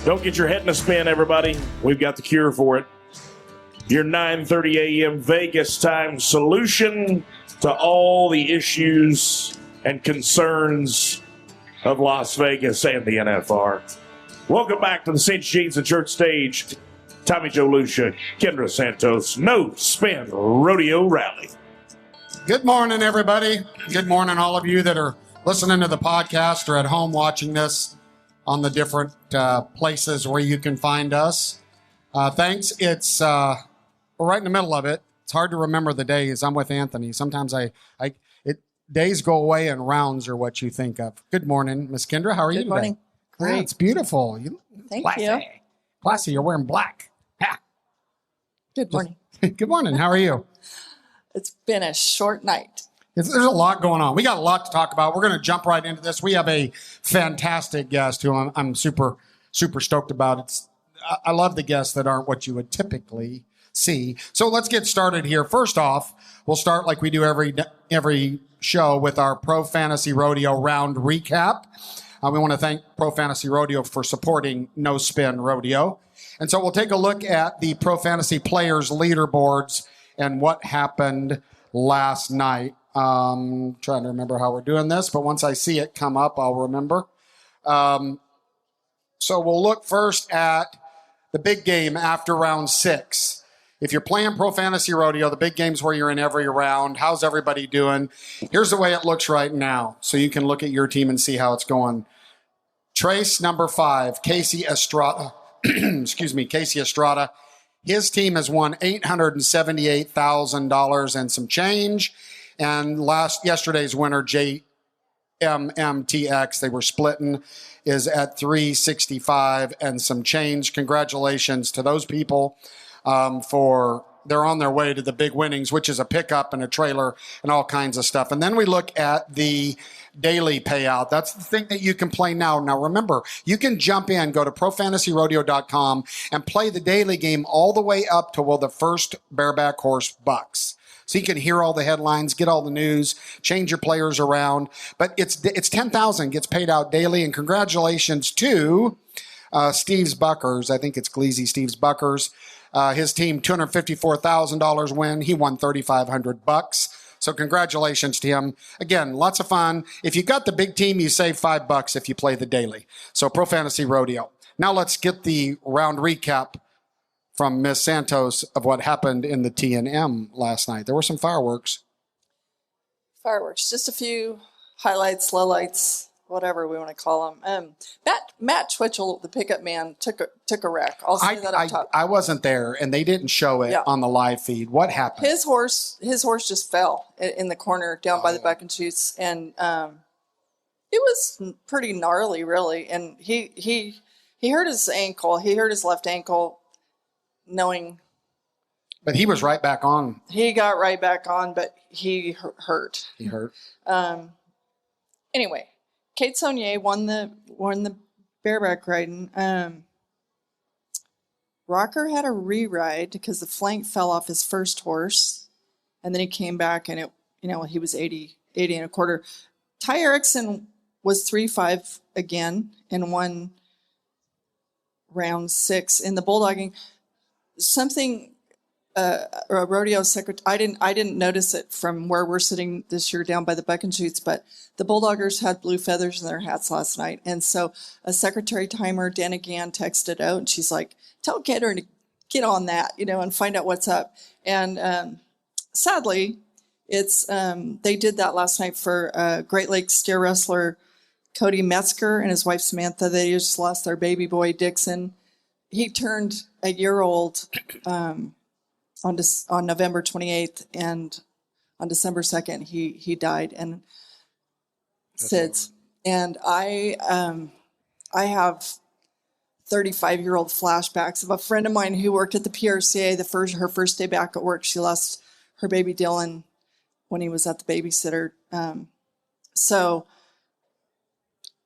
Don't get your head in a spin, everybody. We've got the cure for it. Your 9:30 a.m. Vegas time solution to all the issues and concerns of Las Vegas and the NFR. Welcome back to the St. James and Church stage. Tommy Joe Lucia, Kendra Santos, No Spin Rodeo Rally. Good morning, everybody. Good morning, all of you that are listening to the podcast or at home watching this on the different places where you can find us. Thanks. It's we're right in the middle of it. It's hard to remember the days. I'm with Anthony. Sometimes days go away and rounds are what you think of. Good morning, Miss Kendra. How are you today? Good morning. Great. Yeah, it's beautiful. Thank classy. you. Classy. You're wearing black. Ha. Good morning. Good morning. How are you? It's been a short night. There's a lot going on. We got a lot to talk about. We're going to jump right into this. We have a fantastic guest who I'm super, super stoked about. I love the guests that aren't what you would typically see. So let's get started here. First off, we'll start like we do every show with our Pro Fantasy Rodeo round recap. We want to thank Pro Fantasy Rodeo for supporting No Spin Rodeo. And so we'll take a look at the Pro Fantasy Players leaderboards and what happened last night. Trying to remember how we're doing this, but once I see it come up, I'll remember. So we'll look first at the big game after round 6. If you're playing Pro Fantasy Rodeo, the big game's where you're in every round. How's everybody doing? Here's the way it looks right now, so you can look at your team and see how it's going. Trace, number 5, Casey Estrada. Excuse me, Casey Estrada. His team has won $878,000 and some change. And yesterday's winner, JMMTX, they were splitting, is at 365 and some change. Congratulations to those people they're on their way to the big winnings, which is a pickup and a trailer and all kinds of stuff. And then we look at the daily payout. That's the thing that you can play now. Now, remember, you can jump in, go to profantasyrodeo.com and play the daily game all the way up to, the first bareback horse bucks. So you can hear all the headlines, get all the news, change your players around. But it's $10,000 gets paid out daily. And congratulations to Steve's Buckers. I think it's Gleazy Steve's Buckers. His team, $254,000 win. He won $3,500. So congratulations to him. Again, lots of fun. If you got the big team, you save $5 if you play the daily. So Pro Fantasy Rodeo. Now let's get the round recap from Miss Santos of what happened in the T&M last night. There were some fireworks. Just a few highlights, lowlights, whatever we want to call them. Matt Twitchell, the pickup man, took a wreck. I'll say that up top. I wasn't there, and they didn't show it on the live feed. What happened? His horse just fell in the corner down by the buck and shoots, and it was pretty gnarly, really. And he hurt his ankle. He hurt his left ankle. But he was right back on. He got right back on, but he hurt. He hurt. Anyway, Kate Saunier won the bareback riding. Rocker had a re-ride because the flank fell off his first horse, and then he came back and he was 80 and a quarter. Ty Erickson was 3-5 again and won round 6 in the bulldogging. Something a rodeo secretary. I didn't notice it from where we're sitting this year down by the buck and shoots, but the bulldoggers had blue feathers in their hats last night, and so a secretary timer, Dana Gann, texted out, and she's like, "Tell Gator to get on that, and find out what's up." And sadly, it's they did that last night for Great Lakes steer wrestler Cody Metzger and his wife Samantha. They just lost their baby boy Dixon. He turned a year old on November 28th, and on December 2nd he died. And SIDS. And I have 35-year-old flashbacks of a friend of mine who worked at the PRCA. Her first day back at work, she lost her baby Dylan when he was at the babysitter. So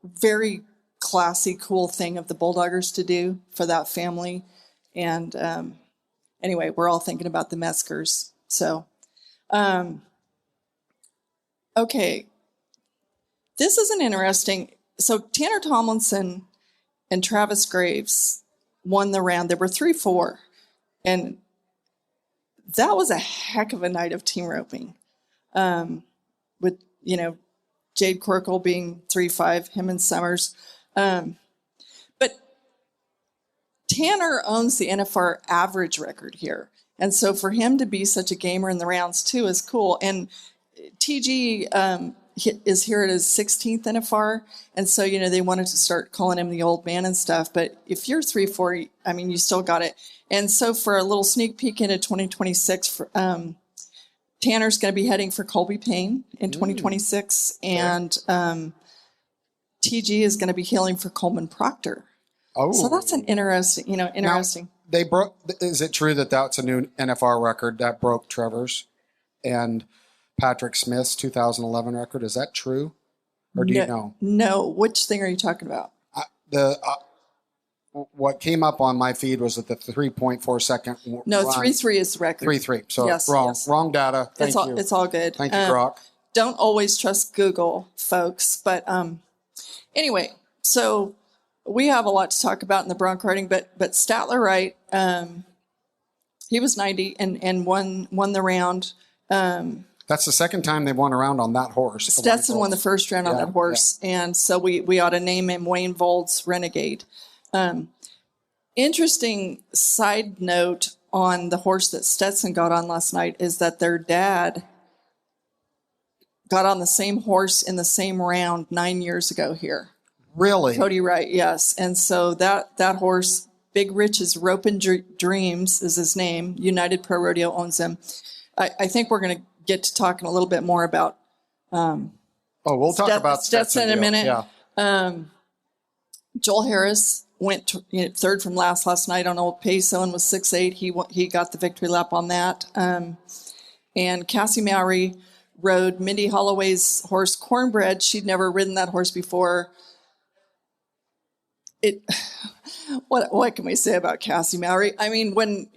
very classy, cool thing of the Bulldoggers to do for that family. And anyway, we're all thinking about the Meskers. So, okay. This is an interesting. So Tanner Tomlinson and Travis Graves won the round. There were 3-4, and that was a heck of a night of team roping. With, Jade Corkle being 3-5, him and Summers. But Tanner owns the NFR average record here. And so for him to be such a gamer in the rounds too is cool. And TG is here at his 16th NFR. And so, they wanted to start calling him the old man and stuff. But if you're 3-4, you still got it. And so for a little sneak peek into 2026, Tanner's going to be heading for Colby Payne in 2026. And TG is going to be healing for Coleman Proctor. Oh, so that's an interesting. Now, they broke. Is it true that that's a new NFR record that broke Trevor's and Patrick Smith's 2011 record? Is that true, or do you know? No. Which thing are you talking about? What came up on my feed was that the 3.4 second. No, 3.3 is the record. 3.3. So yes, wrong. Yes. Wrong data. Thank you. It's all good. Thank you, Brock. Don't always trust Google, folks. But anyway, so we have a lot to talk about in the bronc riding. But Statler Wright, he was 90 and won the round. That's the second time they've won a round on that horse. Stetson won the first round on that horse, and so we ought to name him Wayne Vold's Renegade. Interesting side note on the horse that Stetson got on last night is that their dad got on the same horse in the same round 9 years ago here. Really? Cody Wright, yes. And so that horse, Big Rich's Ropin' Dreams is his name. United Pro Rodeo owns him. I think we're going to get to talking a little bit more about we'll talk about Stetson in a minute. Yeah. Joel Harris went third from last night on Old Peso and was 6'8". He got the victory lap on that. And Cassie Mowry rode Mindy Holloway's horse Cornbread. She'd never ridden that horse before. What can we say about Cassie Mowry? When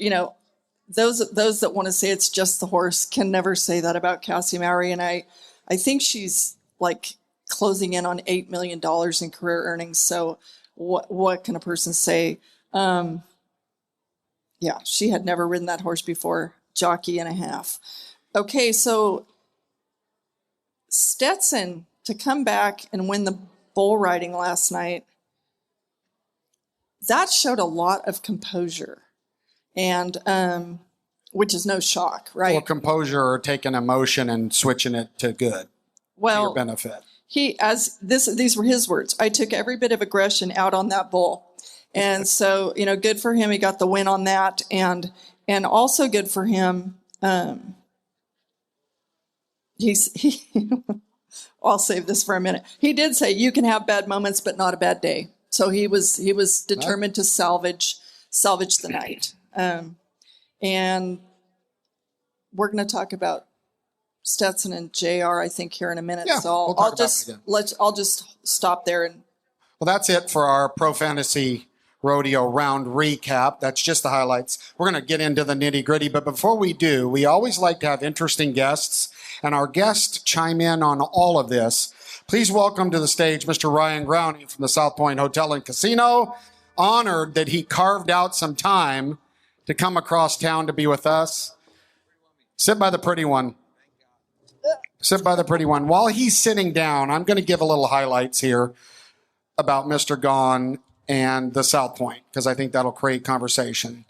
those that want to say it's just the horse can never say that about Cassie Mowry. And I think she's like closing in on $8 million in career earnings. So what can a person say? She had never ridden that horse before. Jockey and a half. Okay, so Stetson to come back and win the bull riding last night, that showed a lot of composure. And which is no shock, right? Or composure, or taking emotion and switching it to good, to your benefit. These were his words. I took every bit of aggression out on that bull, and so good for him. He got the win on that, and also good for him. I'll save this for a minute. He did say you can have bad moments, but not a bad day. So he was determined to salvage the night. And we're going to talk about Stetson and JR, I think, here in a minute. Yeah, so I'll just stop there. And well, that's it for our Pro Fantasy Rodeo round recap. That's just the highlights. We're going to get into the nitty gritty, but before we do, we always like to have interesting guests, and our guests chime in on all of this. Please welcome to the stage Mr. Ryan Growney from the South Point Hotel and Casino. Honored that he carved out some time to come across town to be with us. Sit by the pretty one. Sit by the pretty one. While he's sitting down, I'm going to give a little highlights here about Mr. Gahn and the South Point, because I think that'll create conversation.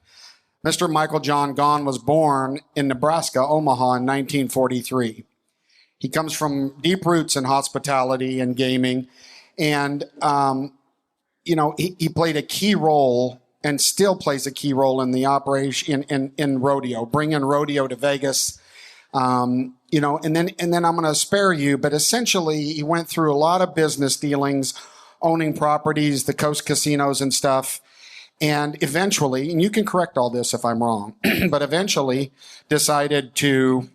Mr. Michael John Gahn was born in Nebraska, Omaha in 1943. He comes from deep roots in hospitality and gaming, and he played a key role and still plays a key role in the operation in rodeo, bringing rodeo to Vegas. And then I'm going to spare you, but essentially he went through a lot of business dealings, owning properties, the coast casinos and stuff. And eventually, and you can correct all this if I'm wrong, but eventually decided to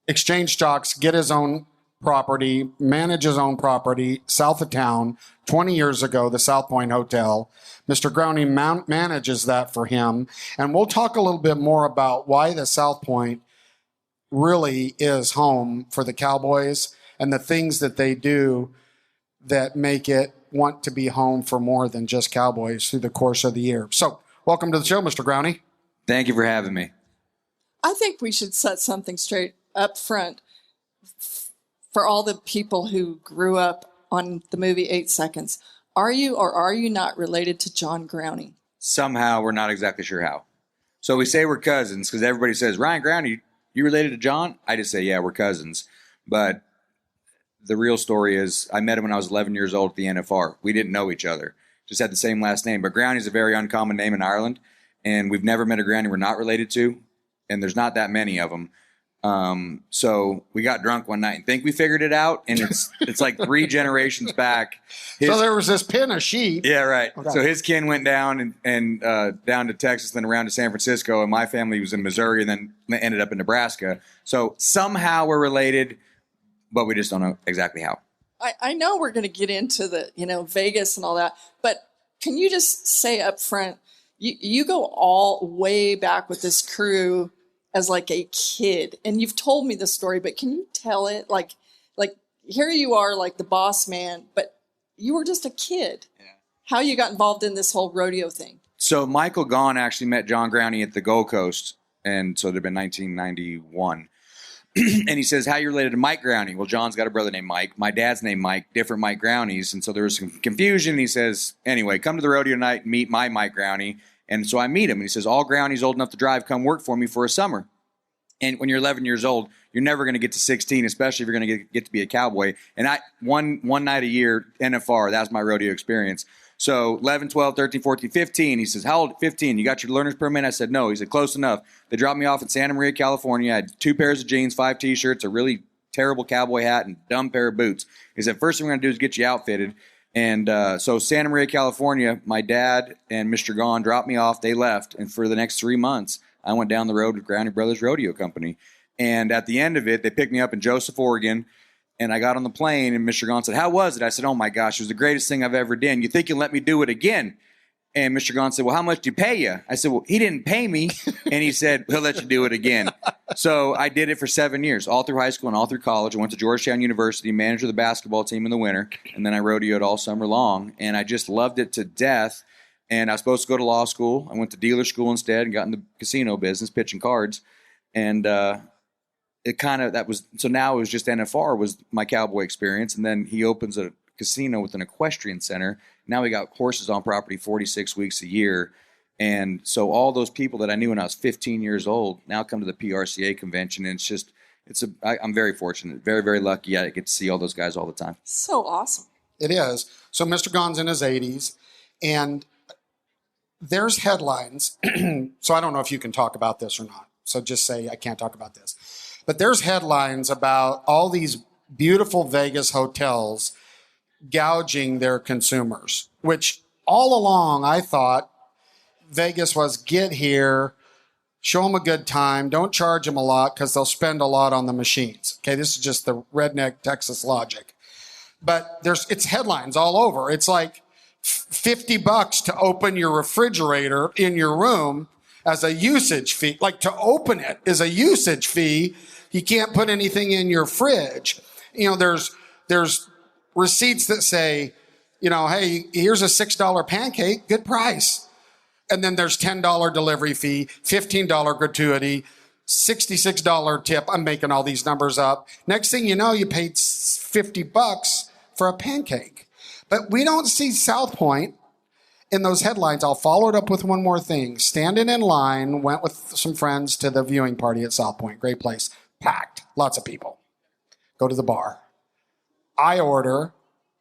exchange stocks, get his own property, manage his own property south of town 20 years ago, the South Point Hotel. Mr. Growney manages that for him. And we'll talk a little bit more about why the South Point really is home for the Cowboys and the things that they do that make it want to be home for more than just cowboys through the course of the year. So welcome to the show, Mr. Growney. Thank you for having me. I think we should set something straight up front for all the people who grew up on the movie 8 Seconds. Are you or are you not related to John Growney? Somehow, we're not exactly sure how. So we say we're cousins because everybody says, Ryan Growney, you related to John? I just say, yeah, we're cousins. But the real story is I met him when I was 11 years old at the NFR. We didn't know each other. Just had the same last name. But Growney is a very uncommon name in Ireland. And we've never met a Growney we're not related to. And there's not that many of them. So we got drunk one night and think we figured it out. And it's like 3 generations back. So there was this pin of sheep. Yeah, right. Okay. So his kin went down and down to Texas, then around to San Francisco. And my family was in Missouri and then ended up in Nebraska. So somehow we're related, but we just don't know exactly how. I know we're going to get into the, Vegas and all that, but can you just say up front, you go all way back with this crew as like a kid, and you've told me the story, but can you tell it? Like here you are, like the boss man, but you were just a kid. Yeah. How you got involved in this whole rodeo thing? So Michael Gaughan actually met John Growney at the Gold Coast, and so it'd have been 1991. And he says, how you related to Mike Growney? Well, John's got a brother named Mike. My dad's named Mike, different Mike Growneys. And so there was some confusion. He says, anyway, come to the rodeo tonight and meet my Mike Growney. And so I meet him. And he says, all Growney's old enough to drive, come work for me for a summer. And when you're 11 years old, you're never going to get to 16, especially if you're going to get to be a cowboy. And one night a year, NFR, that was my rodeo experience. So 11, 12, 13, 14, 15. He says, how old? 15. You got your learner's permit? I said, no. He said, close enough. They dropped me off in Santa Maria, California. I had 2 pairs of jeans, 5 T-shirts, a really terrible cowboy hat, and dumb pair of boots. He said, first thing we're going to do is get you outfitted. And so Santa Maria, California, my dad and Mr. Gaughan dropped me off. They left. And for the next 3 months, I went down the road with Growney Brothers Rodeo Company. And at the end of it, they picked me up in Joseph, Oregon. And I got on the plane, and Mr. Gaughan said, how was it? I said, oh, my gosh, it was the greatest thing I've ever done. You think you'll let me do it again? And Mr. Gaughan said, well, how much do you pay you? I said, well, he didn't pay me. And he said, he'll let you do it again. So I did it for 7 years, all through high school and all through college. I went to Georgetown University, managed the basketball team in the winter, and then I rodeoed all summer long. And I just loved it to death. And I was supposed to go to law school. I went to dealer school instead and got in the casino business, pitching cards. And it kind of, so now it was just NFR was my cowboy experience. And then he opens a casino with an equestrian center. Now we got horses on property 46 weeks a year. And so all those people that I knew when I was 15 years old now come to the PRCA convention. And I'm very fortunate, very, very lucky. I get to see all those guys all the time. So awesome. It is. So Mr. Gaughan's in his 80s, and there's headlines. So I don't know if you can talk about this or not. So just say I can't talk about this. But there's headlines about all these beautiful Vegas hotels gouging their consumers, which all along I thought Vegas was get here, show them a good time, don't charge them a lot because they'll spend a lot on the machines. Okay, this is just the redneck Texas logic. But it's headlines all over. It's like $50 to open your refrigerator in your room as a usage fee. Like to open it is a usage fee. You can't put anything in your fridge. There's receipts that say, hey, here's a $6 pancake, good price. And then there's $10 delivery fee, $15 gratuity, $66 tip. I'm making all these numbers up. Next thing you know, you paid $50 for a pancake. But we don't see South Point in those headlines. I'll follow it up with one more thing. Standing in line, went with some friends to the viewing party at South Point. Great place. Packed. Lots of people. Go to the bar. I order,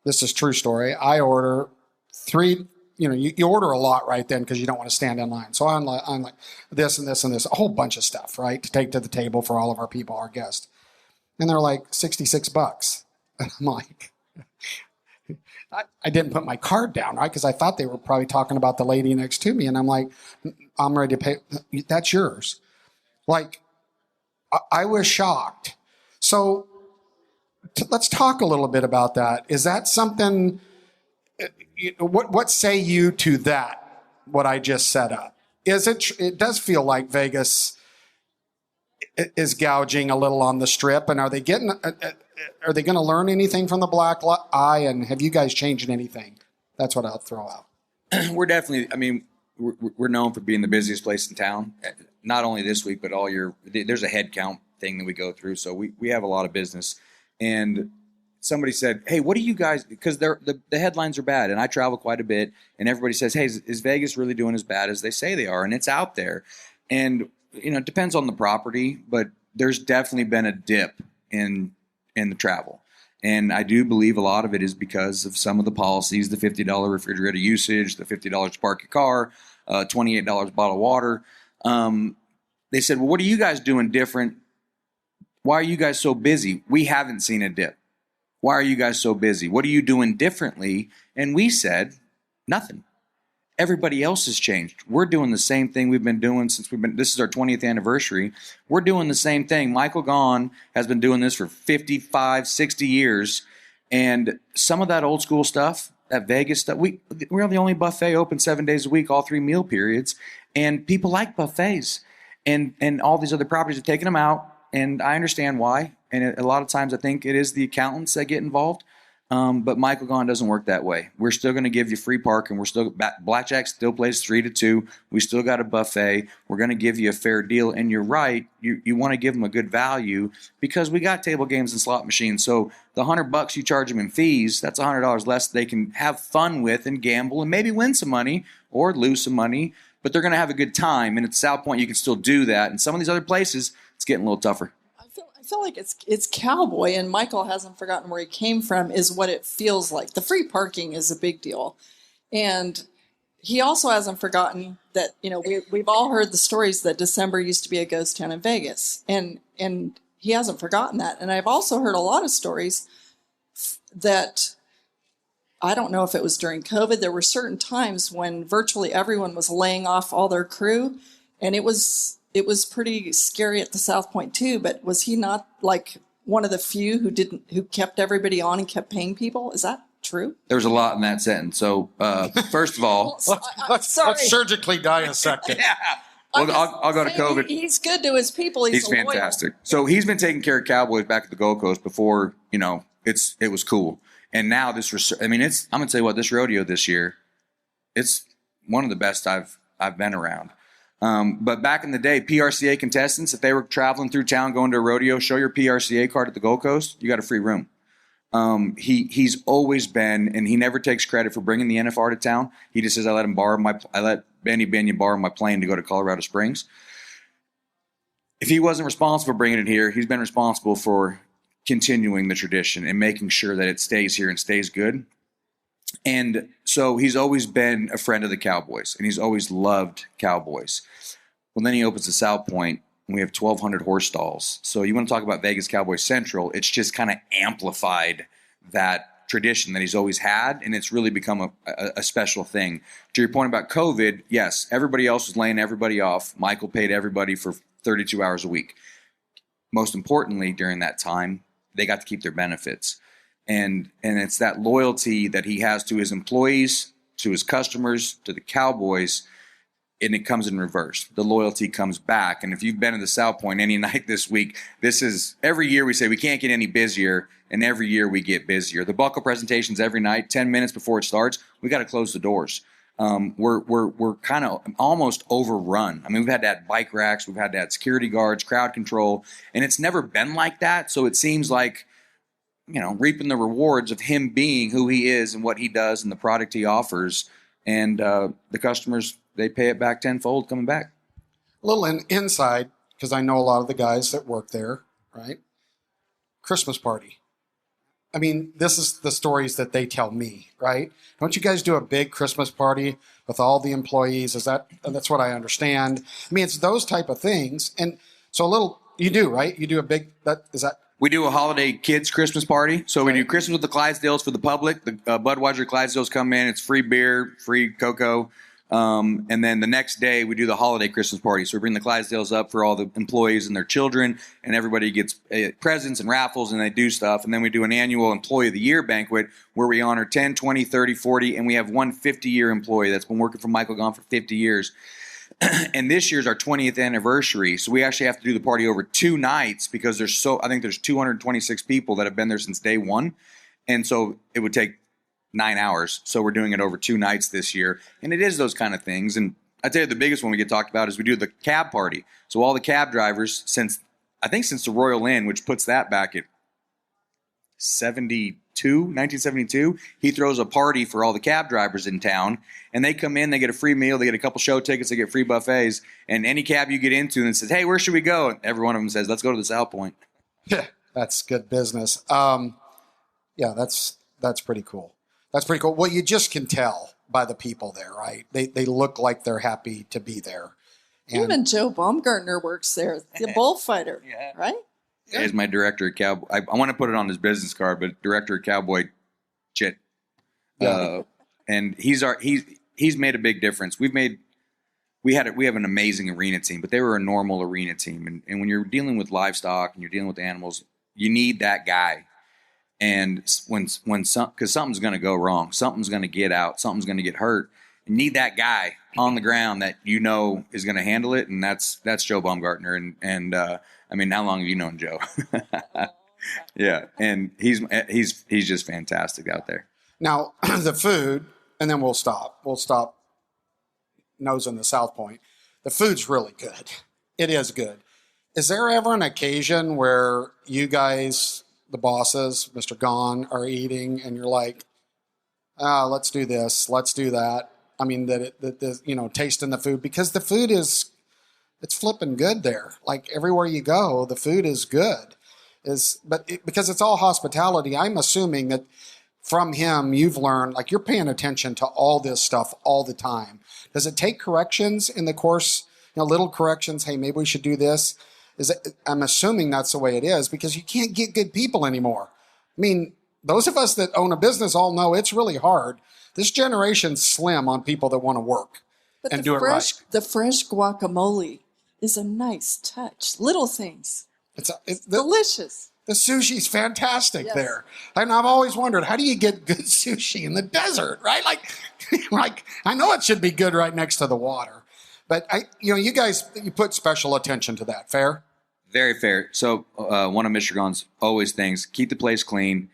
this is true story, I order 3, you order a lot right then because you don't want to stand in line. So I'm like this and this and this, a whole bunch of stuff, right, to take to the table for all of our people, our guests. And they're like $66. And I'm like, I didn't put my card down, right, because I thought they were probably talking about the lady next to me. And I'm like, I'm ready to pay. That's yours. Like, I was shocked. So let's talk a little bit about that. Is that something, what say you to that, what I just set up? It does feel like Vegas is gouging a little on the strip, and are they getting are they going to learn anything from the black eye? And have you guys changed anything? That's what I'll throw out. We're definitely, I mean, we're known for being the busiest place in town. Not only this week, but all year. There's a head count thing that we go through. So we have a lot of business. And somebody said, hey, what do you guys, because the headlines are bad. And I travel quite a bit. And everybody says, hey, is Vegas really doing as bad as they say they are? And it's out there. And, it depends on the property, but there's definitely been a dip in the travel. And I do believe a lot of it is because of some of the policies, the $50 refrigerator usage, the $50 to park your car, $28 a bottle of water. They said, well, what are you guys doing different? Why are you guys so busy? We haven't seen a dip. Why are you guys so busy? What are you doing differently? And we said, nothing. Everybody else has changed. We're doing the same thing we've been doing since this is our 20th anniversary. We're doing the same thing. Michael Gaughan has been doing this for 55, 60 years. And some of that old school stuff, that Vegas stuff, we're the only buffet open 7 days a week, all 3 meal periods. And people like buffets. And all these other properties are taking them out. And I understand why. And a lot of times I think it is the accountants that get involved. But Michael Gaughan doesn't work that way. We're still going to give you free park, and blackjack still plays 3 to 2. We still got a buffet. We're going to give you a fair deal. And you're right. You want to give them a good value because we got table games and slot machines. So the $100 you charge them in fees, that's $100 less they can have fun with and gamble and maybe win some money or lose some money. But they're going to have a good time. And at South Point, you can still do that. And some of these other places, it's getting a little tougher. I feel like it's cowboy, and Michael hasn't forgotten where he came from, is what it feels like. The free parking is a big deal. And he also hasn't forgotten that, we've all heard the stories that December used to be a ghost town in Vegas. And he hasn't forgotten that. And I've also heard a lot of stories that, I don't know if it was during COVID, there were certain times when virtually everyone was laying off all their crew, and it was pretty scary at the South Point too, but was he not like one of the few who kept everybody on and kept paying people? Is that true? There's a lot in that sentence. So first of all, let's surgically dissect it. Yeah. Well, I'll go to COVID. He's good to his people. He's fantastic. So he's been taking care of Cowboys back at the Gold Coast before, it was cool. And now I'm going to tell you what, this rodeo this year, it's one of the best I've been around. But back in the day, PRCA contestants, if they were traveling through town going to a rodeo, show your PRCA card at the Gold Coast, you got a free room. He's always been, and he never takes credit for bringing the NFR to town. He just says, I let Benny Binion borrow my plane to go to Colorado Springs. If he wasn't responsible for bringing it here, he's been responsible for continuing the tradition and making sure that it stays here and stays good. And so he's always been a friend of the Cowboys, and he's always loved Cowboys. Well, then he opens the South Point, and we have 1,200 horse stalls. So you want to talk about Vegas Cowboys Central, it's just kind of amplified that tradition that he's always had, and it's really become a special thing. To your point about COVID, yes, everybody else was laying everybody off. Michael paid everybody for 32 hours a week. Most importantly, during that time, they got to keep their benefits. And it's that loyalty that he has to his employees, to his customers, to the Cowboys, and it comes in reverse. The loyalty comes back. And if you've been to the South Point any night this week, this is every year we say we can't get any busier, and every year we get busier. The buckle presentations every night, 10 minutes before it starts, we got to close the doors. We're kind of almost overrun. I mean, we've had to add bike racks, we've had to add security guards, crowd control, and it's never been like that. So it seems like, reaping the rewards of him being who he is and what he does and the product he offers. And the customers, they pay it back tenfold coming back. A little inside, because I know a lot of the guys that work there, right? Christmas party. I mean, this is the stories that they tell me, right? Don't you guys do a big Christmas party with all the employees? That's what I understand. I mean, it's those type of things. And so you do, right? You do a big, we do a holiday kids Christmas party. So we do Christmas with the Clydesdales for the public. The Budweiser Clydesdales come in. It's free beer, free cocoa. And then the next day we do the holiday Christmas party. So we bring the Clydesdales up for all the employees and their children, and everybody gets presents and raffles, and they do stuff. And then we do an annual Employee of the Year banquet where we honor 10, 20, 30, 40, and we have one 50-year employee that's been working for Michael Gaughan for 50 years. And this year's our 20th anniversary, so we actually have to do the party over 2 nights because I think there's 226 people that have been there since day one, and so it would take 9 hours. So we're doing it over 2 nights this year, and it is those kind of things. And I tell you, the biggest one we get talked about is we do the cab party. So all the cab drivers since the Royal Inn, which puts that back at 1972, he throws a party for all the cab drivers in town, and they come in, they get a free meal, they get a couple show tickets, they get free buffets, and any cab you get into and says, hey, where should we go? And every one of them says, let's go to the South Point. Yeah, that's good business. Yeah, that's pretty cool. That's pretty cool. Well, you just can tell by the people there, right? They look like they're happy to be there. And Even Joe Baumgartner works there, the bullfighter, Yeah. right? Yeah. He's my director of Cowboy. I want to put it on his business card, but director of Cowboy Chit. Yeah. And he's made a big difference. We have an amazing arena team, but they were a normal arena team. And when you're dealing with livestock and you're dealing with animals, you need that guy. And because something's going to go wrong, something's going to get out, something's going to get hurt. You need that guy on the ground that you know is going to handle it, and that's Joe Baumgartner. And I mean, how long have you known Joe? Yeah, and he's just fantastic out there. now the food, and then we'll stop. We'll stop nosing the South Point. The food's really good. It is good. Is there ever an occasion where you guys, the bosses, Mr. Gone, are eating and you're like, let's do this, let's do that? I mean, tasting the food, because the food it's flipping good there. Like everywhere you go, the food is good. Because it's all hospitality, I'm assuming that from him, you've learned, like you're paying attention to all this stuff all the time. Does it take corrections in the course, little corrections? Hey, maybe we should do this. I'm assuming that's the way it is, because you can't get good people anymore. I mean, those of us that own a business all know it's really hard. This generation's slim on people that want to work and do it right. The fresh guacamole is a nice touch. Little things. It's Delicious. The sushi's fantastic Yes. there. And I've always wondered, how do you get good sushi in the desert, right? Like I know it should be good right next to the water. But you guys, you put special attention to that. Fair? Very fair. So one of Mr. Gone's always things: keep the place clean,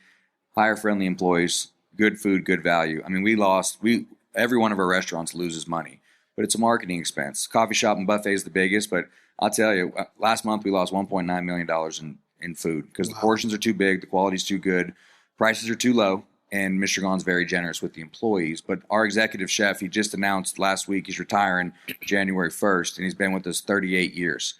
hire friendly employees, good food, good value. I mean, every one of our restaurants loses money, but it's a marketing expense. Coffee shop and buffet is the biggest, but I'll tell you, last month we lost $1.9 million in food because the portions are too big, the quality's too good, prices are too low, and Mr. Gone's very generous with the employees. But our executive chef, he just announced last week he's retiring January 1st, and he's been with us 38 years.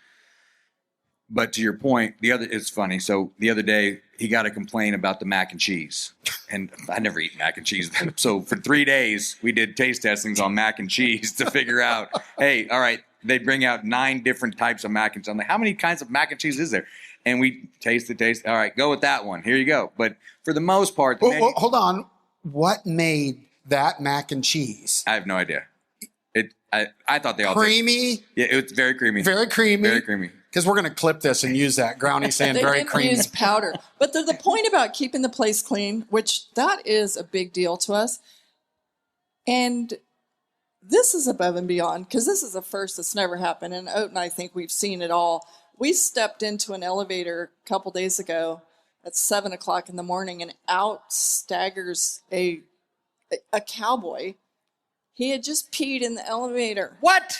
But to your point, it's funny. So the other day, he got a complaint about the mac and cheese. And I never eat mac and cheese. So for 3 days, we did taste testings on mac and cheese to figure out, hey, all right, they bring out 9 different types of mac and cheese. I'm like, how many kinds of mac and cheese is there? And we taste. All right, go with that one. Here you go. But for the most part, hold on. What made that mac and cheese? I have no idea. I thought they all creamy. Yeah, it was very creamy. Very creamy. Very creamy. Because we're going to clip this and use that. Growney saying They very didn't creamy. use powder. But the point about keeping the place clean, which that is a big deal to us. And this is above and beyond, because this is a first that's never happened. And Oat and I think we've seen it all. We stepped into an elevator a couple days ago at 7 o'clock in the morning, and out staggers a cowboy. He had just peed in the elevator. What?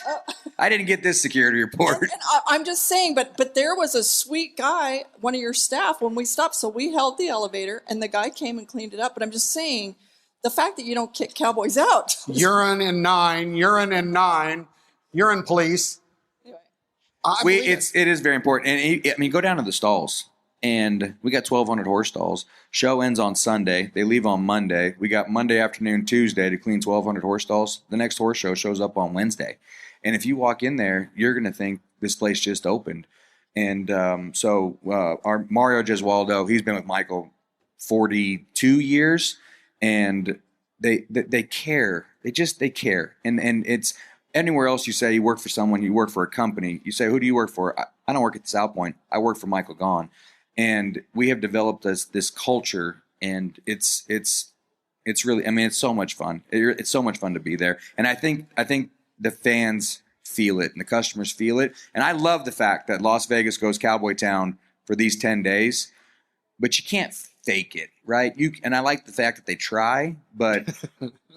I didn't get this security report. And I'm just saying, but there was a sweet guy, one of your staff, when we stopped. So we held the elevator, and the guy came and cleaned it up. But I'm just saying, the fact that you don't kick cowboys out. Urine in 9, urine police. Anyway. It is very important. And go down to the stalls. And we got 1,200 horse stalls. Show ends on Sunday. They leave on Monday. We got Monday afternoon, Tuesday to clean 1,200 horse stalls. The next horse show shows up on Wednesday. And if you walk in there, you're going to think this place just opened. And so our Mario Gesualdo, he's been with Michael 42 years. And they care. They care. And it's anywhere else you say you work for someone, you work for a company. You say, who do you work for? I don't work at the South Point. I work for Michael Gone. And we have developed this culture, and it's really, I mean, it's so much fun. It's so much fun to be there. And I think the fans feel it and the customers feel it. And I love the fact that Las Vegas goes Cowboy Town for these 10 days, but you can't fake it, right? And I like the fact that they try, but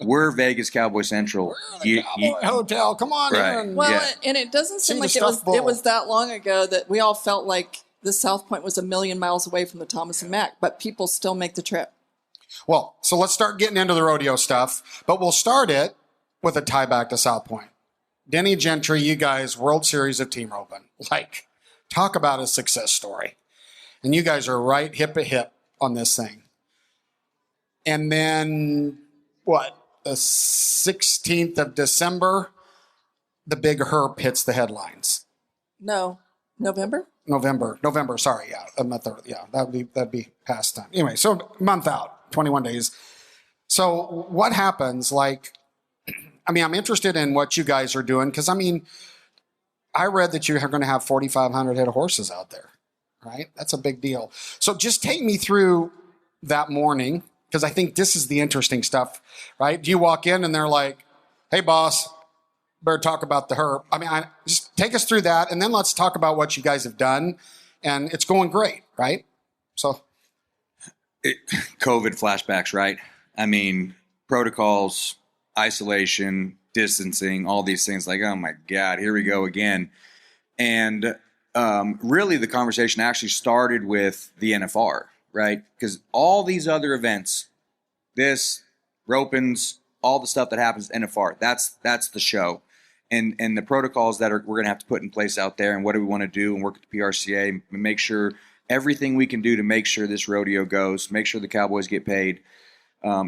we're Vegas Cowboy Central. We're the Cowboy Hotel. Come on Right. in. Well, Yeah. and it doesn't seem See like the it was stuffed bull. it was that long ago that we all felt like the South Point was a million miles away from the Thomas and Mack, but people still make the trip. Well, so let's start getting into the rodeo stuff, but we'll start it with a tie back to South Point. Denny Gentry, you guys, World Series of Team Roping. Like, talk about a success story. And you guys are right hip to hip on this thing. And then, the 16th of December, the big herp hits the headlines. No, November? November, sorry, that'd be past time. Anyway, so month out, 21 days. So what happens, I'm interested in what you guys are doing, because, I read that you're going to have 4,500 head of horses out there, right? That's a big deal. So just take me through that morning, because I think this is the interesting stuff, right? Do you walk in and they're like, hey, boss, better talk about the herp. Just take us through that, and then let's talk about what you guys have done. And it's going great, right? So, COVID flashbacks, right? Protocols, isolation, distancing, all these things. Like, oh my God, here we go again. And really, the conversation actually started with the NFR, right? Because all these other events, this, Ropins, all the stuff that happens at NFR, that's the show. And the protocols that we're going to have to put in place out there, and what do we want to do, and work with the PRCA and make sure everything we can do to make sure this rodeo goes, make sure the Cowboys get paid,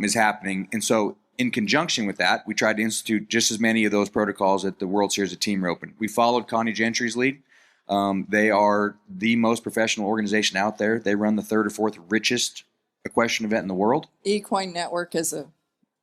is happening. And so in conjunction with that, we tried to institute just as many of those protocols at the World Series of Team Roping. We followed Connie Gentry's lead. They are the most professional organization out there. They run the third or fourth richest equestrian event in the world. Equine Network is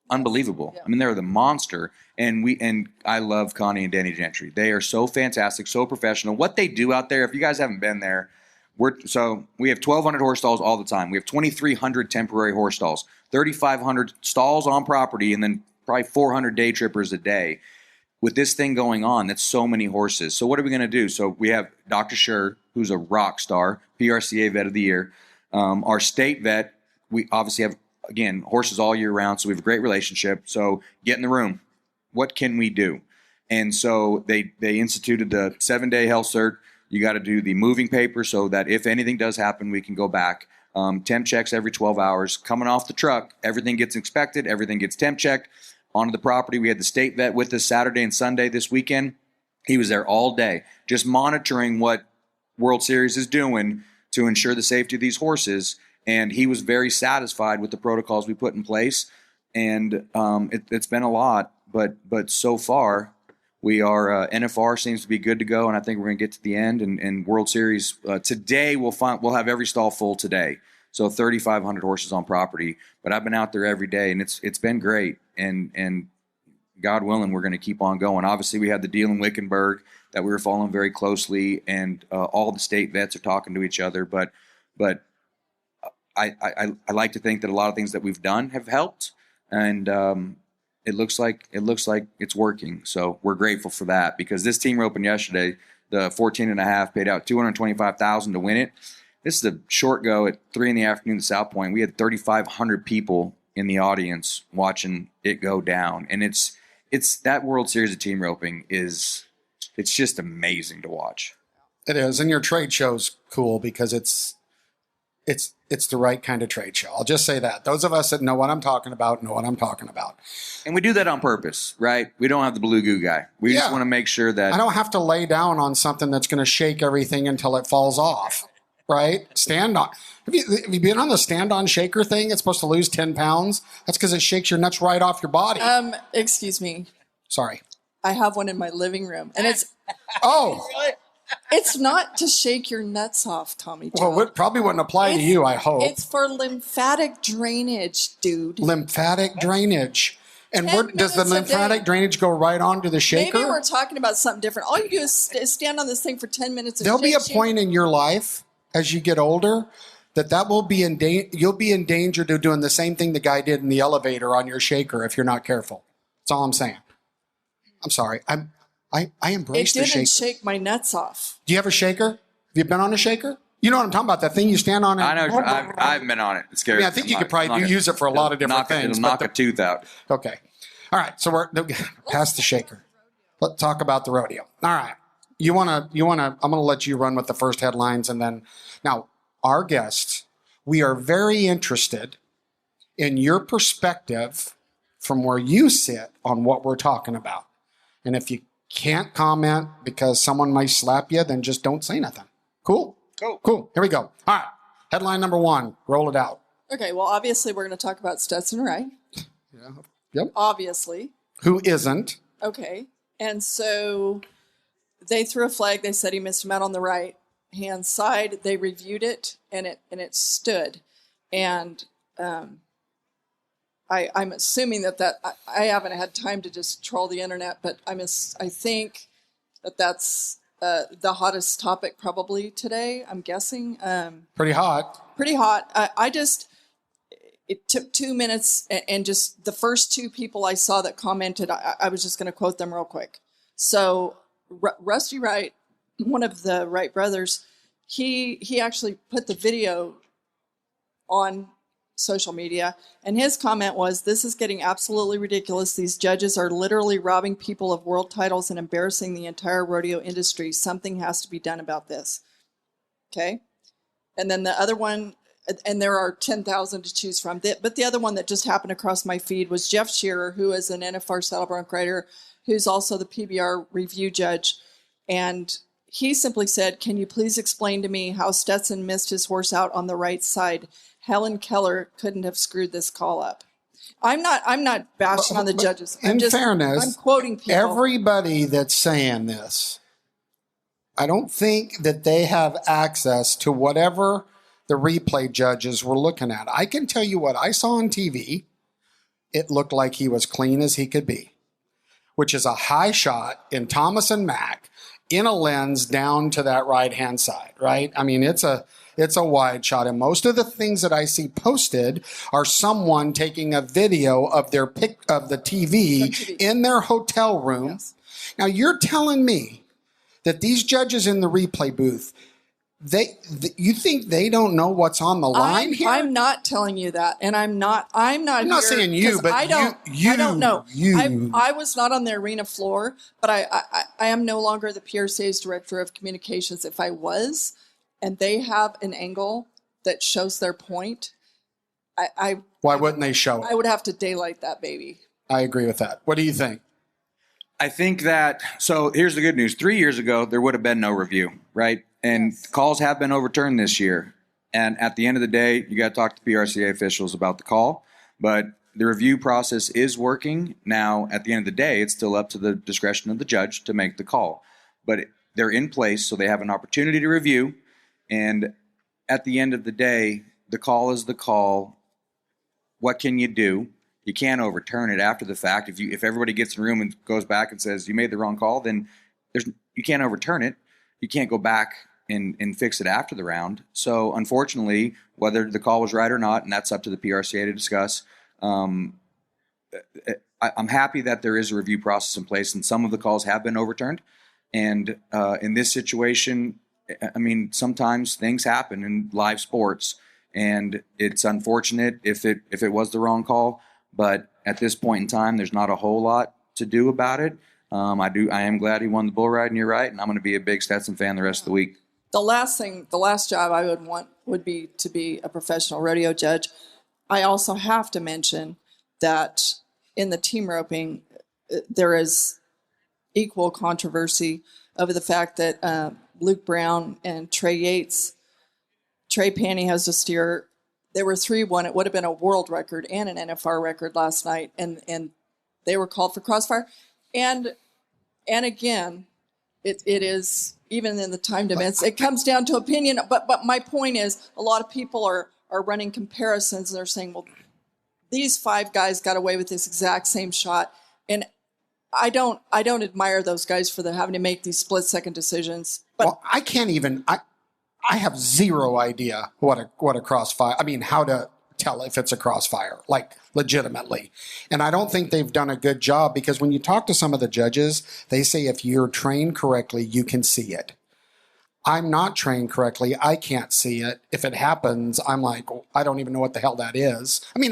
unbelievable. Yeah. They're the monster. And I love Connie and Danny Gentry. They are so fantastic, so professional. What they do out there, if you guys haven't been there, we have 1,200 horse stalls all the time. We have 2,300 temporary horse stalls, 3,500 stalls on property, and then probably 400 day trippers a day. With this thing going on, that's so many horses. So what are we going to do? So we have Dr. Scher, who's a rock star, PRCA Vet of the Year. Our state vet, we obviously have, again, horses all year round, so we have a great relationship. So get in the room. What can we do? And so they instituted the 7-day health cert. You got to do the moving paper so that if anything does happen, we can go back. Temp checks every 12 hours. Coming off the truck, everything gets inspected, everything gets temp checked. Onto the property, we had the state vet with us Saturday and Sunday this weekend. He was there all day, just monitoring what World Series is doing to ensure the safety of these horses. And he was very satisfied with the protocols we put in place. And it's been a lot, but so far we are NFR seems to be good to go, and I think we're going to get to the end. And World Series today we'll have every stall full today. So 3,500 horses on property, but I've been out there every day, and it's been great. And God willing, we're going to keep on going. Obviously, we had the deal in Wickenburg that we were following very closely, and all the state vets are talking to each other. But I like to think that a lot of things that we've done have helped, and it looks like it's working. So we're grateful for that, because this team roping yesterday, the 14.5 paid out $225,000 to win it. This is a short go at 3 p.m. at South Point. We had 3,500 people in the audience watching it go down, and it's that World Series of Team Roping it's just amazing to watch. It is, and your trade show's cool because it's the right kind of trade show. I'll just say that. Those of us that know what I'm talking about know what I'm talking about. And we do that on purpose, right? We don't have the blue goo guy. We just want to make sure that I don't have to lay down on something that's going to shake everything until it falls off. Right? Stand on. Have you been on the stand-on shaker thing? It's supposed to lose 10 pounds. That's because it shakes your nuts right off your body. Excuse me. Sorry. I have one in my living room, and it's it's not to shake your nuts off, Tommy Joe. Well, it probably wouldn't apply to you, I hope. It's for lymphatic drainage, dude. Lymphatic drainage. And does the lymphatic drainage go right onto the shaker? Maybe we're talking about something different. All you do is stand on this thing for 10 minutes. And there'll be a point in your life as you get older that will be you'll be in danger to doing the same thing the guy did in the elevator on your shaker if you're not careful. That's all I'm saying. I'm sorry. I It embrace the didn't shaker. shake my nuts off. Do you have a shaker? Have you been on a shaker? You know what I'm talking about? That thing you stand on. And, I know. I've been on it. It's scary. I think you could probably use it for a lot of different things. It'll knock a tooth out. Okay. All right. So we're past the shaker. Let's talk about the rodeo. All right. I'm going to let you run with the first headlines. And then now our guests, we are very interested in your perspective from where you sit on what we're talking about. And if you can't comment because someone might slap you, then just don't say nothing. Cool? Cool. Here we go. All right. Headline number 1. Roll it out. Okay, well, obviously, we're going to talk about Stetson Wright. Yeah. Yep. Obviously. Who isn't? Okay. And so they threw a flag. They said he missed him out on the right hand side. They reviewed it, and it stood. And I'm assuming that I haven't had time to just troll the internet, but I think that's the hottest topic probably today. I'm guessing. Pretty hot. Pretty hot. It took 2 minutes, and just the first 2 people I saw that commented, I was just going to quote them real quick. So Rusty Wright, one of the Wright brothers, he actually put the video on social media, and his comment was, "This is getting absolutely ridiculous. These judges are literally robbing people of world titles and embarrassing the entire rodeo industry. Something has to be done about this." Okay. And then the other one, and there are 10,000 to choose from, but the other one that just happened across my feed was Jeff Shearer, who is an NFR saddle bronc rider, who's also the PBR review judge. And he simply said, "Can you please explain to me how Stetson missed his horse out on the right side? Helen Keller couldn't have screwed this call up." I'm not bashing on the judges. In fairness, I'm quoting people. Everybody that's saying this, I don't think that they have access to whatever the replay judges were looking at. I can tell you what I saw on TV. It looked like he was clean as he could be, which is a high shot in Thomas and Mack in a lens down to that right-hand side, right? I mean, it's a wide shot. And most of the things that I see posted are someone taking a video of their pic of the TV in their hotel room. Yes. Now, you're telling me that these judges in the replay booth, you think they don't know what's on the line here? I'm not telling you that, and I'm not here saying you, but I don't know. I was not on the arena floor, but I am no longer the PRCA's director of communications. If I was, and they have an angle that shows their point, Why wouldn't they show it? I would have to daylight that baby. I agree with that. What do you think? I think that, so here's the good news. 3 years ago, there would have been no review, right? And Yes. calls have been overturned this year. And at the end of the day, you got to talk to PRCA officials about the call. But the review process is working. Now, at the end of the day, it's still up to the discretion of the judge to make the call. But they're in place, so they have an opportunity to review. And at the end of the day, the call is the call. What can you do? You can't overturn it after the fact. If everybody gets in the room and goes back and says you made the wrong call, then you can't overturn it. You can't go back and fix it after the round. So unfortunately, whether the call was right or not, and that's up to the PRCA to discuss, I'm happy that there is a review process in place, and some of the calls have been overturned. And in this situation, I mean, sometimes things happen in live sports, and it's unfortunate if it was the wrong call. But at this point in time, there's not a whole lot to do about it. I am glad he won the bull ride, and you're right. And I'm going to be a big Stetson fan the rest of the week. The last job I would want would be to be a professional rodeo judge. I also have to mention that in the team roping, there is equal controversy over the fact that Luke Brown and Trey Yates, Trey Pantyhose steer, they were 3-1. It would have been a world record and an NFR record last night, and they were called for crossfire. And again, it is, even in the timed events, it comes down to opinion. But my point is, a lot of people are running comparisons, and they're saying, well, these 5 guys got away with this exact same shot. And I don't admire those guys for having to make these split-second decisions. But Well, I can't even. I have zero idea what a crossfire. I mean, how to tell if it's a crossfire, like legitimately. And I don't think they've done a good job, because when you talk to some of the judges, they say if you're trained correctly, you can see it. I'm not trained correctly. I can't see it. If it happens, I'm like, I don't even know what the hell that is. I mean,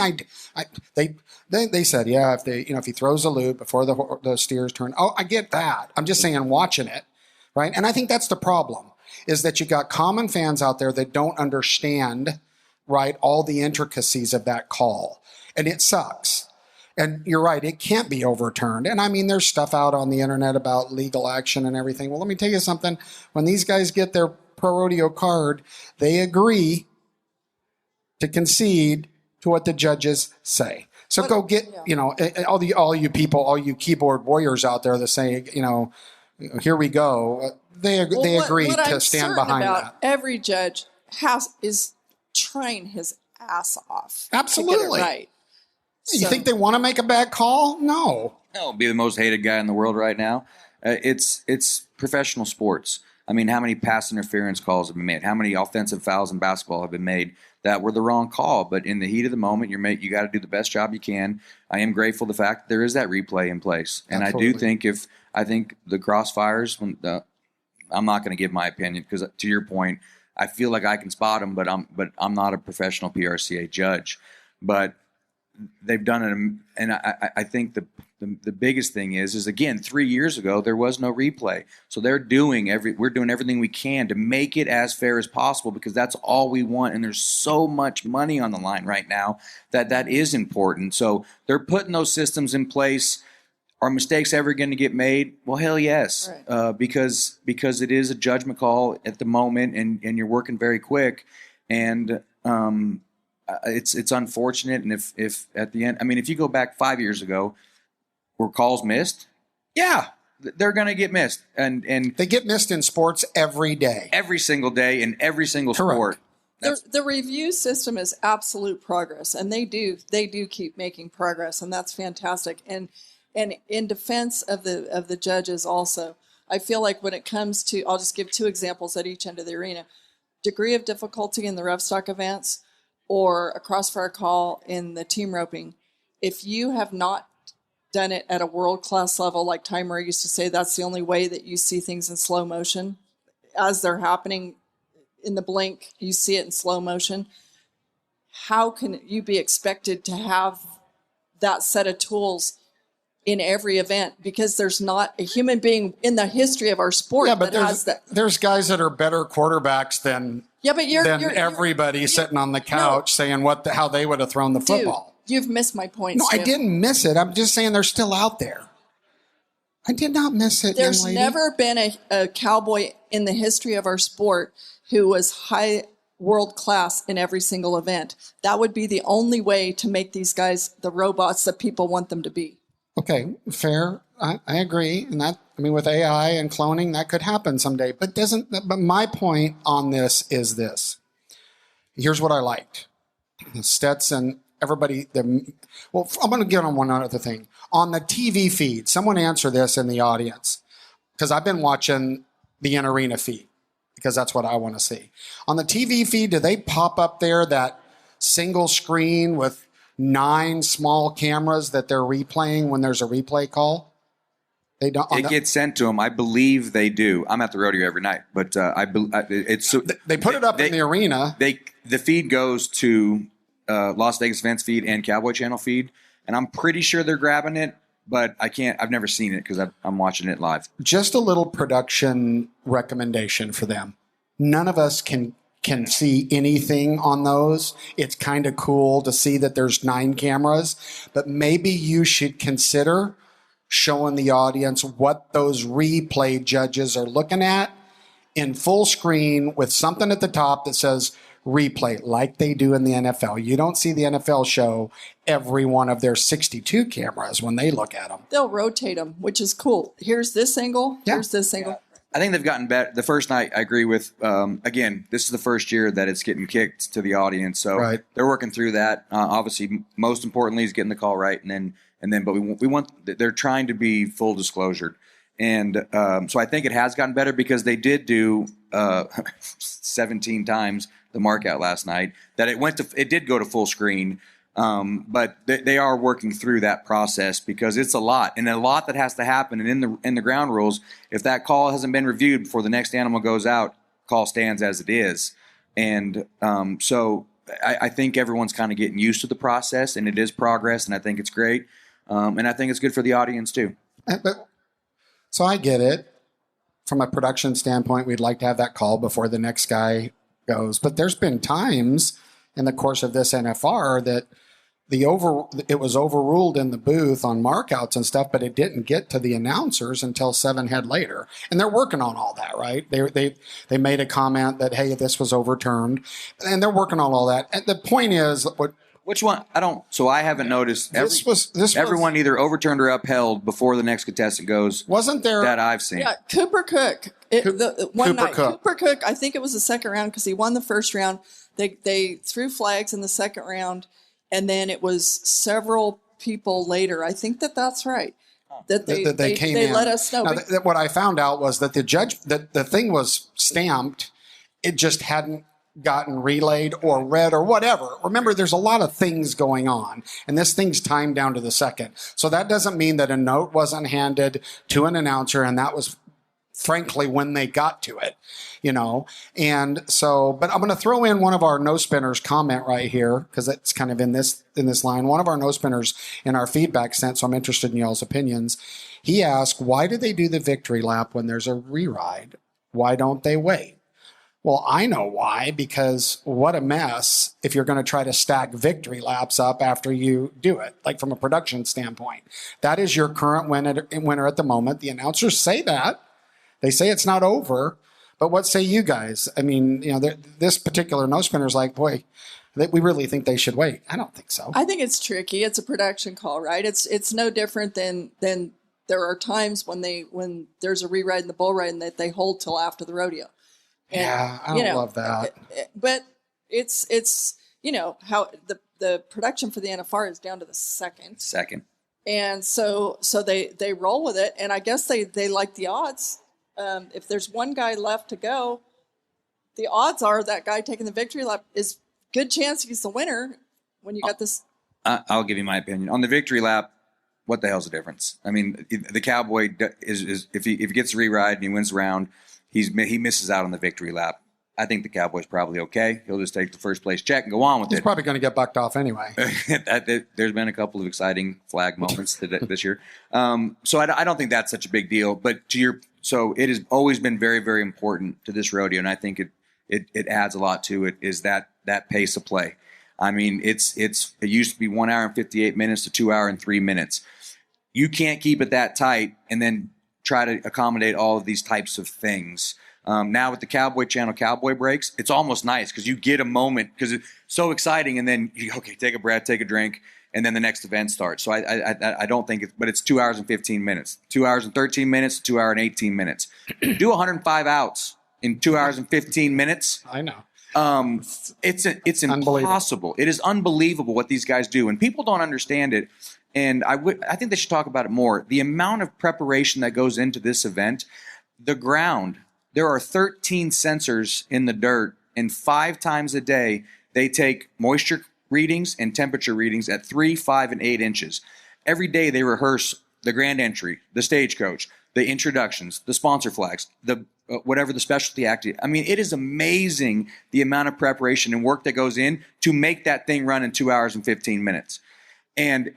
they said, yeah, if he throws a loop before the steers turn. Oh, I get that. I'm just saying, watching it, right? And I think that's the problem, is that you got common fans out there that don't understand, right, all the intricacies of that call, and it sucks. And you're right, it can't be overturned. And I mean, there's stuff out on the internet about legal action and everything. Well, let me tell you something. When these guys get their pro rodeo card, they agree to concede to what the judges say. So go get, all you people, all you keyboard warriors out there that say, here we go. They agree to stand behind that. Every judge is trying his ass off. Absolutely. To get it right. You think they want to make a bad call? No. I'll be the most hated guy in the world right now. It's professional sports. I mean, how many pass interference calls have been made? How many offensive fouls in basketball have been made that were the wrong call? But in the heat of the moment, you got to do the best job you can. I am grateful the fact that there is that replay in place, and absolutely. I think the crossfires. I'm not going to give my opinion, because to your point, I feel like I can spot them, but I'm not a professional PRCA judge. But they've done it, and I think the biggest thing is again, 3 years ago there was no replay, so we're doing everything we can to make it as fair as possible, because that's all we want, and there's so much money on the line right now that is important. So they're putting those systems in place. Are mistakes ever going to get made? Well, hell yes, right. Because it is a judgment call at the moment, and you're working very quick, and it's unfortunate. And if at the end, I mean, if you go back 5 years ago, were calls missed? Yeah, they're going to get missed, and they get missed in sports every day, every single day, in every single sport. The review system is absolute progress, and they do keep making progress, and that's fantastic. And in defense of the judges also, I feel like when it comes to, I'll just give two examples at each end of the arena: degree of difficulty in the rev stock events, or a crossfire call in the team roping. If you have not done it at a world-class level, like Ty Murray used to say, that's the only way that you see things in slow motion. As they're happening in the blink, you see it in slow motion. How can you be expected to have that set of tools in every event? Because there's not a human being in the history of our sport that has that. There's guys that are better quarterbacks than everybody sitting on the couch saying how they would have thrown the football. You've missed my point. No, Skip. I didn't miss it. I'm just saying they're still out there. I did not miss it. There's never been a cowboy in the history of our sport who was high world class in every single event. That would be the only way to make these guys the robots that people want them to be. Okay, fair. I agree. And with AI and cloning, that could happen someday. But my point on this is this. Here's what I liked. Stetson, everybody. I'm going to get on one other thing. On the TV feed, someone answer this in the audience, because I've been watching the in-arena feed, because that's what I want to see. On the TV feed, do they pop up there that single screen with 9 small cameras that they're replaying when there's a replay call? They don't. It gets sent to them. I believe they do. I'm at the rodeo every night, but they put it up in the arena. The feed goes to Las Vegas Events feed and Cowboy Channel feed, and I'm pretty sure they're grabbing it, but I can't. I've never seen it because I'm watching it live. Just a little production recommendation for them. None of us can see anything on those. It's kind of cool to see that there's 9 cameras, but maybe you should consider showing the audience what those replay judges are looking at in full screen with something at the top that says replay, like they do in the NFL. You don't see the NFL show every one of their 62 cameras when they look at them. They'll rotate them, which is cool. Here's this angle. Yeah. Here's this angle. I think they've gotten better. The first night, I agree with, again, this is the first year that it's getting kicked to the audience. So They're working through that. Obviously, most importantly is getting the call right. But they're trying to be full disclosure. And so I think it has gotten better, because they did do 17 times the mark out last night, that it did go to full screen. But they are working through that process because it's a lot that has to happen. And in the ground rules, if that call hasn't been reviewed before the next animal goes out, call stands as it is. And so I think everyone's kind of getting used to the process, and it is progress, and I think it's great. And I think it's good for the audience too. So I get it. From a production standpoint, we'd like to have that call before the next guy goes. But there's been times in the course of this NFR that it was overruled in the booth on markouts and stuff, but it didn't get to the announcers until 7 head later. And they're working on all that, right? They made a comment that, hey, this was overturned, and they're working on all that. And the point is, which one? I haven't noticed. Everyone either overturned or upheld before the next contestant goes. Wasn't there that I've seen? Yeah, Cooper Cook. Cooper Cook. I think it was the second round because he won the first round. They threw flags in the second round, and then it was several people later. I think that's right. That they came in. Let us know. Now, what I found out was that the thing was stamped. It just hadn't gotten relayed or read or whatever. Remember, there's a lot of things going on, and this thing's timed down to the second. So that doesn't mean that a note wasn't handed to an announcer, and that was frankly when they got to it, And so, but I'm going to throw in one of our no spinners comment right here because it's kind of in this line. One of our no spinners in our feedback sent, so I'm interested in y'all's opinions. He asked, why do they do the victory lap when there's a re-ride? Why don't they wait? Well, I know why, because what a mess if you're going to try to stack victory laps up after you do it, like from a production standpoint. That is your current winner at the moment. The announcers say that. They say it's not over, but what say you guys? I mean, this particular no spinner is like, boy, we really think they should wait. I don't think so. I think it's tricky. It's a production call, right? It's no different than there are times when there's a re-ride in the bull ride and that they hold till after the rodeo. And, yeah, I don't love that. But it's how the production for the NFR is down to the second. And so they roll with it, and I guess they like the odds. If there's one guy left to go, the odds are that guy taking the victory lap is good chance he's the winner when you got this. I'll give you my opinion. On the victory lap, what the hell's the difference? I mean, the cowboy is if he gets a re-ride and he wins the round, he misses out on the victory lap. I think the cowboy's probably okay. He'll just take the first place check and go on with it. He's probably going to get bucked off anyway. There's been a couple of exciting flag moments this year. So I don't think that's such a big deal. But so it has always been very, very important to this rodeo, and I think it adds a lot to it, is that pace of play. I mean, it used to be 1 hour and 58 minutes to 2 hour and 3 minutes. You can't keep it that tight and then try to accommodate all of these types of things. Now with the Cowboy Channel Cowboy Breaks, it's almost nice because you get a moment because it's so exciting, and then take a breath, take a drink, and then the next event starts. So I don't think but it's 2 hours and 15 minutes, 2 hours and 13 minutes, 2 hour and 18 minutes. Do 105 outs in 2 hours and 15 minutes. I know. It's impossible. It is unbelievable what these guys do, and people don't understand it. And I think they should talk about it more. The amount of preparation that goes into this event, the ground. There are 13 sensors in the dirt, and 5 times a day they take moisture readings and temperature readings at 3, 5, and 8 inches. Every day they rehearse the grand entry, the stagecoach, the introductions, the sponsor flags, the whatever the specialty act is. I mean, it is amazing the amount of preparation and work that goes in to make that thing run in 2 hours and 15 minutes. And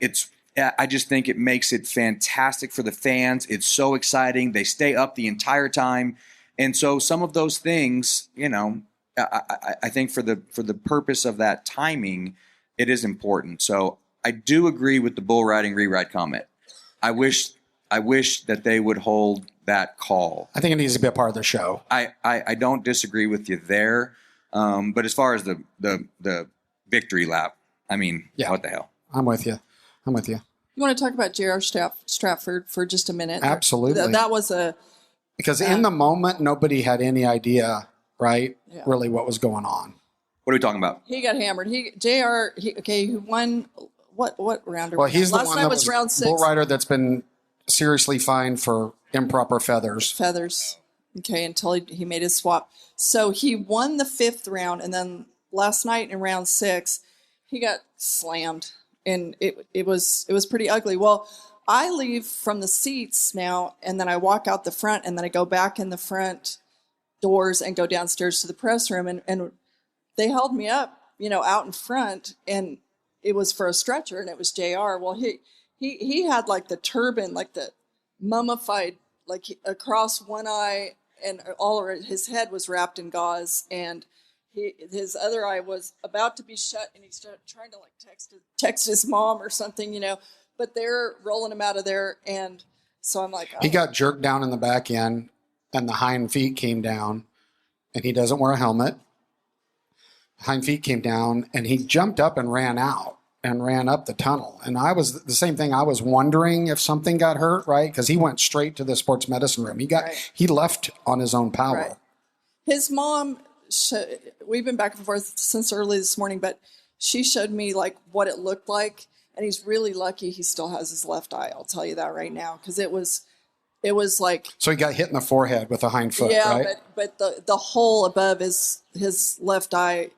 I just think it makes it fantastic for the fans. It's so exciting. They stay up the entire time. And so some of those things, I think for the purpose of that timing, it is important. So I do agree with the bull riding re-ride comment. I wish that they would hold that call. I think it needs to be a part of the show. I don't disagree with you there. But as far as the victory lap, I mean, what the hell? I'm with you. You want to talk about J.R. Stratford for just a minute? Absolutely. That was because in the moment, nobody had any idea, right, really what was going on. What are we talking about? He got hammered. He won what round? Well, he's last the one night that was round 6. Bull rider that's been seriously fined for improper feathers. Okay, until he made his swap. So he won the 5th round, and then last night in round 6, he got slammed, and it was pretty ugly. Well, I leave from the seats now, and then I walk out the front, and then I go back in the front doors and go downstairs to the press room, and they held me up, out in front, and it was for a stretcher, and it was JR. Well, he had like the turban, like the mummified, like across one eye, and all of his head was wrapped in gauze, and his other eye was about to be shut, and he's trying to like text his mom or something, but they're rolling him out of there, and so I'm like, oh. He got jerked down in the back end, and the hind feet came down, and he doesn't wear a helmet. Hind feet came down, and he jumped up and ran out and ran up the tunnel. And I was the same thing. I was wondering if something got hurt, right? Because he went straight to the sports medicine room. He left on his own power. Right. His mom, we've been back and forth since early this morning, but she showed me like what it looked like. And he's really lucky he still has his left eye. I'll tell you that right now. Because it was like. So he got hit in the forehead with a hind foot, right? Yeah, but the hole above his left eye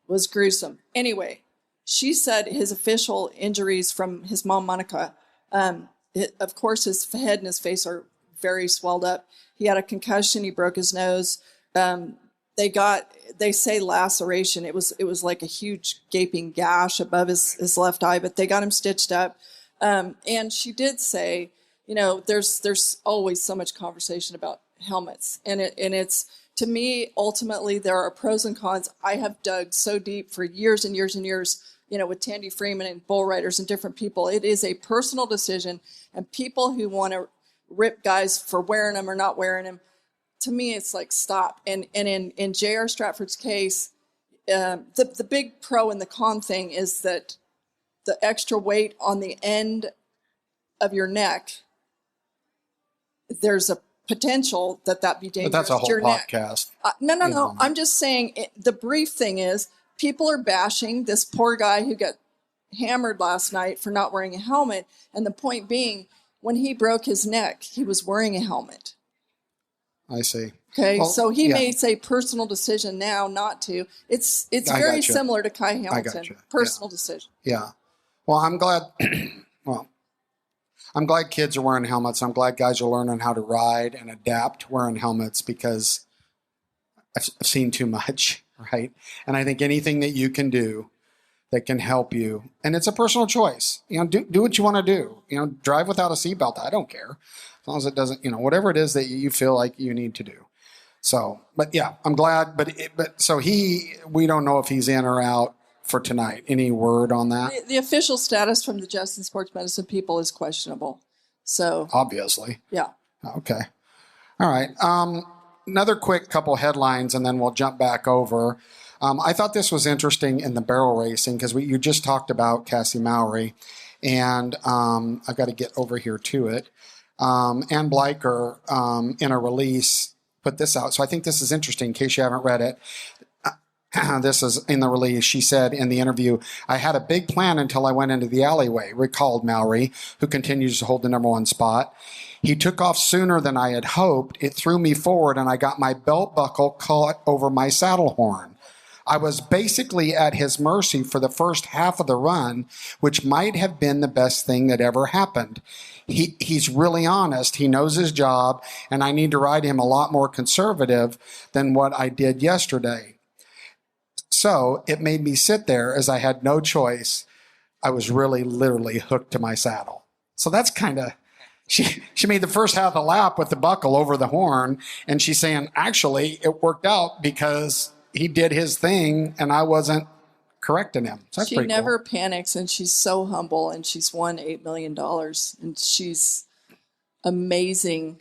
was gruesome. Anyway, she said his official injuries from his mom, Monica, of course, his head and his face are very swelled up. He had a concussion. He broke his nose. They say laceration. It was like a huge gaping gash above his left eye, but they got him stitched up. And she did say, there's always so much conversation about helmets, and it's, to me, ultimately, there are pros and cons. I have dug so deep for years and years and years, with Tandy Freeman and bull riders and different people. It is a personal decision, and people who want to rip guys for wearing them or not wearing them, to me, it's like, stop. And in J.R. Stratford's case, the big pro and the con thing is that the extra weight on the end of your neck, there's a potential that be dangerous. But that's a to whole your podcast. Neck. No. I'm just saying the brief thing is people are bashing this poor guy who got hammered last night for not wearing a helmet. And the point being, when he broke his neck, he was wearing a helmet. I see. Okay, well, so he made a personal decision now not to. It's very similar to Kai Hamilton. Personal decision. Yeah. Well, I'm glad. I'm glad kids are wearing helmets. I'm glad guys are learning how to ride and adapt wearing helmets, because I've seen too much, right? And I think anything that you can do that can help you, and it's a personal choice. Do what you want to do. Drive without a seatbelt. I don't care, as long as it doesn't. Whatever it is that you feel like you need to do. So, but yeah, I'm glad. So we don't know if he's in or out for tonight. Any word on that? The official status from the Justin Sports Medicine people is questionable. So obviously, yeah. Okay. All right. Another quick couple headlines, and then we'll jump back over. I thought this was interesting in the barrel racing, because you just talked about Cassie Mowry, and I've got to get over here to it. Ann Bleicher, in a release, put this out. So I think this is interesting in case you haven't read it. This is in the release. She said in the interview, "I had a big plan until I went into the alleyway," recalled Mowry, who continues to hold the number one spot. "He took off sooner than I had hoped. It threw me forward, and I got my belt buckle caught over my saddle horn. I was basically at his mercy for the first half of the run, which might have been the best thing that ever happened. He's really honest. He knows his job, and I need to ride him a lot more conservative than what I did yesterday. So it made me sit there as I had no choice. I was really literally hooked to my saddle." So that's kind of, she made the first half of the lap with the buckle over the horn, and she's saying, actually, it worked out because he did his thing and I wasn't correcting him. So that's she never panics, and she's so humble, and she's won $8 million, and she's amazing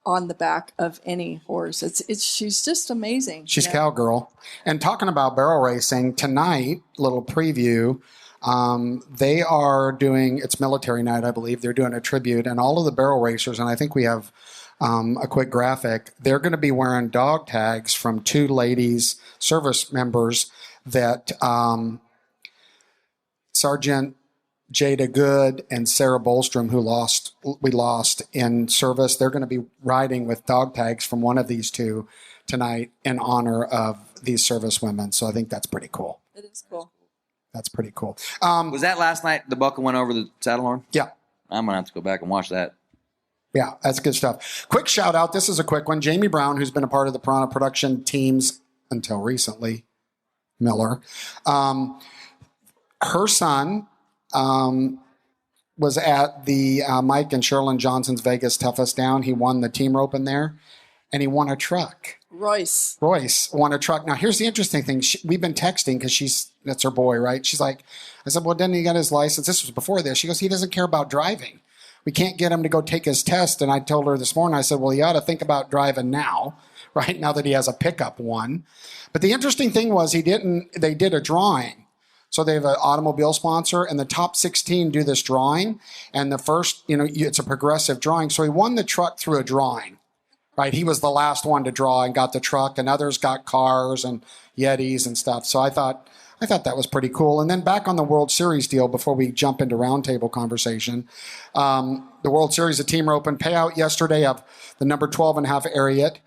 on the back of any horse. She's just amazing. She's cowgirl. And talking about barrel racing, tonight, little preview, they are doing, it's military night, I believe. They're doing a tribute, and all of the barrel racers, and I think we have a quick graphic, they're going to be wearing dog tags from two ladies, service members, that Sergeant Jada Good and Sarah Bolstrom, who we lost in service. They're going to be riding with dog tags from one of these two tonight in honor of these service women. So I think that's pretty cool. It is cool. That's pretty cool. Was that last night the buckle went over the saddle horn? Yeah. I'm going to have to go back and watch that. Yeah, that's good stuff. Quick shout out. This is a quick one. Jamie Brown, who's been a part of the Piranha production teams until recently, Miller. Her son was at the Mike and Sherilyn Johnson's Vegas Toughest Down. He won the team rope in there, and he won a truck. Royce won a truck. Now, here's the interesting thing. We've been texting because that's her boy, right? She's like, I said, well, didn't he get his license? This was before this. She goes, he doesn't care about driving. We can't get him to go take his test. And I told her this morning, I said, well, you ought to think about driving now, right? Now that he has a pickup one. But the interesting thing was they did a drawing. So they have an automobile sponsor, and the top 16 do this drawing. And the first, it's a progressive drawing. So he won the truck through a drawing, right? He was the last one to draw and got the truck, and others got cars and Yetis and stuff. So I thought that was pretty cool. And then back on the World Series deal, before we jump into roundtable conversation, the World Series of Team Rope and payout yesterday of the number 12.5 Ariat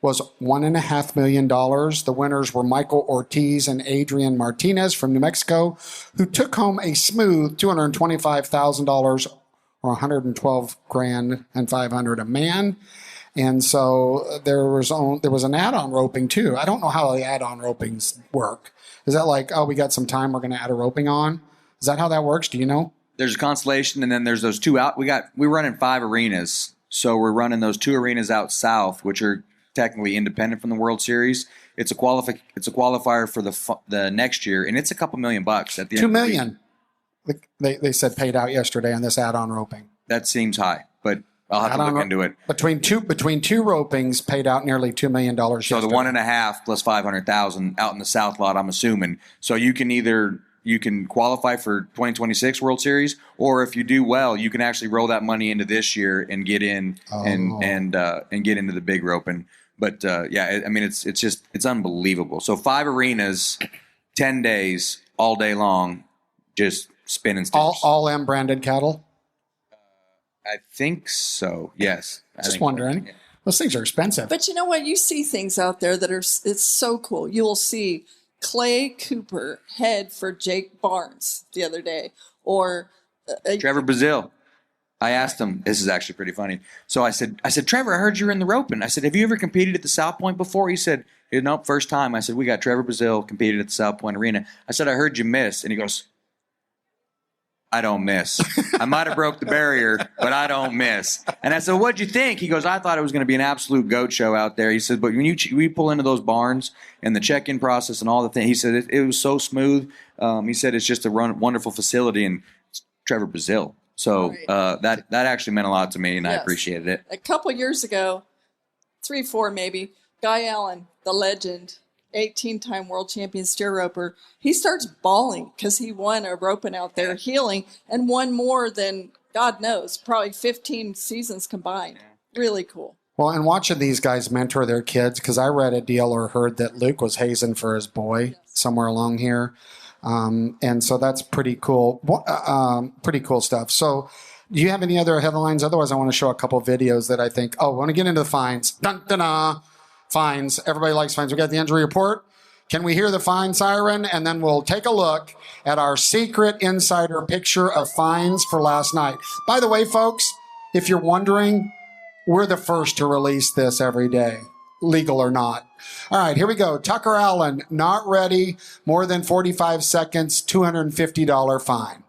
was $1.5 million. The winners were Michael Ortiz and Adrian Martinez from New Mexico, who took home a smooth $225,000 or $112,500 a man. And so there was an add-on roping too. I don't know how the add-on ropings work. Is that like, we got some time, we're going to add a roping on? Is that how that works? Do you know? There's a constellation, and then there's those two out. We're running 5 arenas. So we're running those 2 arenas out south, which are technically independent from the World Series. It's a qualifier for the next year, and it's a couple $1 million at the end. $2 million. They said paid out yesterday on this add-on roping. That seems high, but I'll have to look into it. Between two ropings, paid out nearly $2 million. So yesterday. the 1.5 plus 500,000 out in the south lot, I'm assuming. So you can qualify for 2026 World Series, or if you do well, you can actually roll that money into this year and get in and get into the big roping. But it's unbelievable. So 5 arenas, 10 days, all day long, just spinning stickers. All M branded cattle. I think so. Yes. Just wondering. Yeah. Those things are expensive. But you know what? You see things out there that it's so cool. You will see Clay Cooper head for Jake Barnes the other day, or Trevor Brazil. I asked him. This is actually pretty funny. So I said, Trevor, I heard you were in the roping. I said, have you ever competed at the South Point before? He said, nope, first time. I said, we got Trevor Brazil competed at the South Point Arena. I said, I heard you miss. And he goes, I don't miss. I might have broke the barrier, but I don't miss. And I said, what'd you think? He goes, I thought it was going to be an absolute goat show out there. He said, but when we pull into those barns and the check-in process and all the things, he said, it was so smooth. He said, it's just a wonderful facility, and it's Trevor Brazil. So that actually meant a lot to me, and yes. I appreciated it. A couple years ago, 3, 4 maybe, Guy Allen, the legend, 18-time world champion steer roper, he starts bawling because he won a roping out there healing and won more than, God knows, probably 15 seasons combined. Yeah. Really cool. Well, and watching these guys mentor their kids, because I read a deal or heard that Luke was hazing for his boy somewhere along here. And so that's pretty cool. Pretty cool stuff. So do you have any other headlines? Otherwise, I want to show a couple videos that I think, I want to get into the fines. Dun, dun, dun. Fines. Everybody likes fines. We got the injury report. Can we hear the fine siren? And then we'll take a look at our secret insider picture of fines for last night. By the way, folks, if you're wondering, we're the first to release this every day, legal or not. All right, here we go. Tucker Allen, not ready, more than 45 seconds, $250 fine.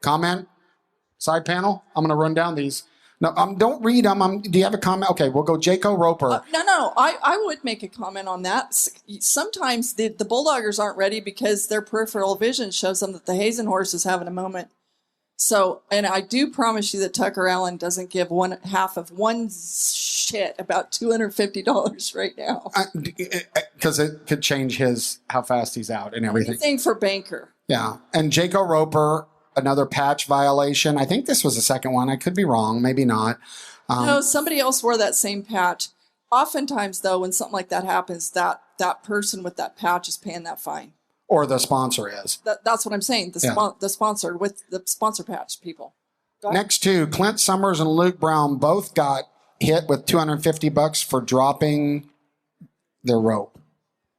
Comment? Side panel? I'm going to run down these. No, don't read them. Do you have a comment? Okay, we'll go Jaco Roper. No. I would make a comment on that. Sometimes the Bulldoggers aren't ready because their peripheral vision shows them that the Hazen horse is having a moment. So, and I do promise you that Tucker Allen doesn't give one half of one shit about $250 right now. Because it could change how fast he's out and everything. Anything for Banker. Yeah. And Jaco Roper, another patch violation. I think this was the second one. I could be wrong. Maybe not. No, somebody else wore that same patch. Oftentimes, though, when something like that happens, that person with that patch is paying that fine. Or the sponsor is. That's what I'm saying. The sponsor with the sponsor patch people. Next two, Clint Summers and Luke Brown both got hit with $250 for dropping their rope.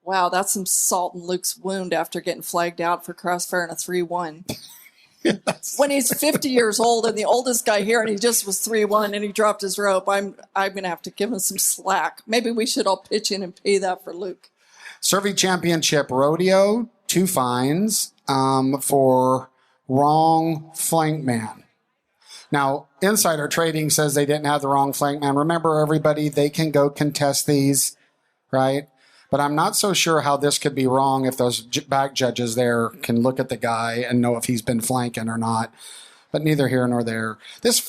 Wow, that's some salt in Luke's wound after getting flagged out for crossfire in a 3-1. When he's 50 years old and the oldest guy here, and he just was 3-1 and he dropped his rope, I'm going to have to give him some slack. Maybe we should all pitch in and pay that for Luke. Survey Championship Rodeo, 2 fines for wrong flank man. Now, Insider Trading says they didn't have the wrong flank man. Remember, everybody, they can go contest these, right? But I'm not so sure how this could be wrong if those back judges there can look at the guy and know if he's been flanking or not. But neither here nor there. This